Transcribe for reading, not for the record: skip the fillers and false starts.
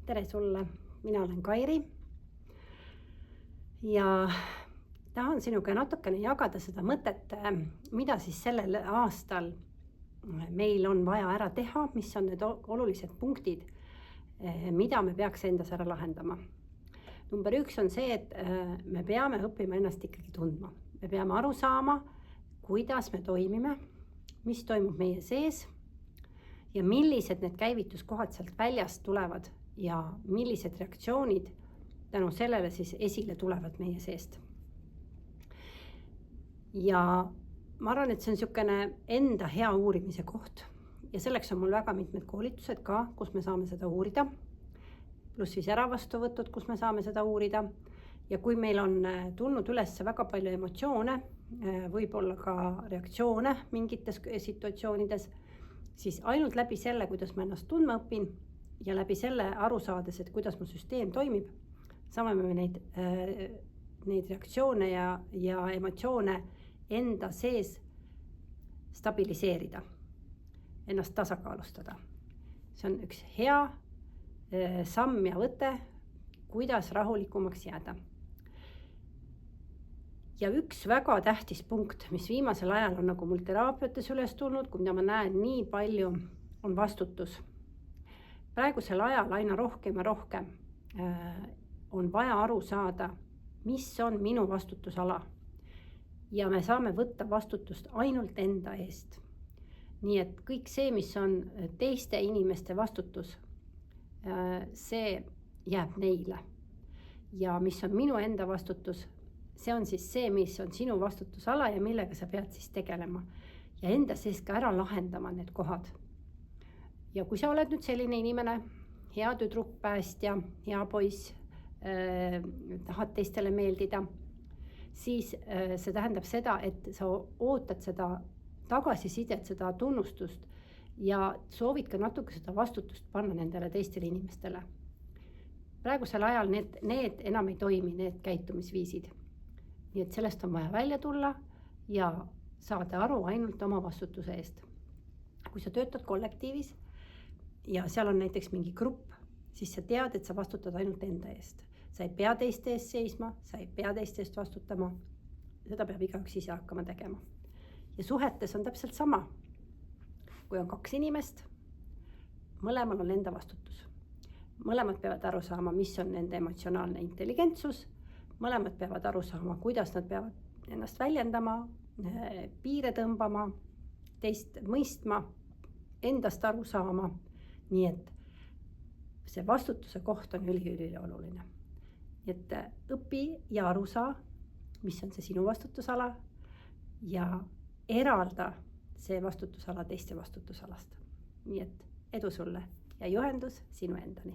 tere sulle, mina olen Kairi ja tahan sinuga natukene jagada seda mõtet, mida siis sellel aastal meil on vaja ära teha, mis on need olulised punktid, mida me peaks endas ära lahendama. Number 1 on see, et me peame õppima ennast ikkagi tundma. Me peame aru saama, kuidas me toimime, mis toimub meie sees ja millised need käivituskohad sealt väljast tulevad ja millised reaktsioonid tänu sellele siis esile tulevad meie seest. Ja ma arvan, et see on niisugune enda hea uurimise koht ja selleks on mul väga mitmed koolitused ka, kus me saame seda uurida, pluss siis äravastuvõtud, kus me saame seda uurida. Ja kui meil on tulnud üles väga palju emotsioone, võib-olla ka reaktsioone mingites situatsioonides, siis ainult läbi selle, kuidas ma ennast tundma õpin ja läbi selle aru saades, et kuidas mu süsteem toimib, saame me neid reaktsioone ja emotsioone enda sees stabiliseerida, ennast tasakaalustada. See on üks hea samm ja võte, kuidas rahulikumaks jääda. Ja üks väga tähtis punkt, mis viimasel ajal on nagu mul teraapiates üles tulnud, kui ma näen nii palju, on vastutus. Praegusel ajal aina rohkem ja rohkem on vaja aru saada, mis on minu vastutusala. Ja me saame võtta vastutust ainult enda eest. Nii et kõik see, mis on teiste inimeste vastutus, see jääb neile. Ja mis on minu enda vastutus, see on siis see, mis on sinu vastutusala ja millega sa pead siis tegelema. Ja enda sees ka ära lahendama need kohad. Ja kui sa oled nüüd selline inimene, hea tüdruk, päästja, hea poiss, tahad teistele meeldida, siis see tähendab seda, et sa ootad seda tagasisidet, seda tunnustust ja soovid ka natuke seda vastutust panna nendele teistele inimestele. Praegusel ajal need enam ei toimi, need käitumisviisid. Nii et sellest on vaja välja tulla ja saada aru ainult oma vastutuse eest. Kui sa töötad kollektiivis ja seal on näiteks mingi grupp, siis sa tead, et sa vastutad ainult enda eest. Sa ei pea teiste eest seisma, sa ei pea teiste eest vastutama. Seda peab igaüks ise hakkama tegema. Ja suhetes on täpselt sama. Kui on 2 inimest, mõlemal on enda vastutus. Mõlemad peavad aru saama, mis on nende emotsionaalne intelligentsus. Mõlemad peavad aru saama, kuidas nad peavad ennast väljendama, piire tõmbama, teist mõistma, endast aru saama. Nii et see vastutuse koht on ülioluline. Et õpi ja aru saa, mis on see sinu vastutusala ja eralda see vastutusala teiste vastutusalast. Nii et edu sulle ja juhendus sinu endani.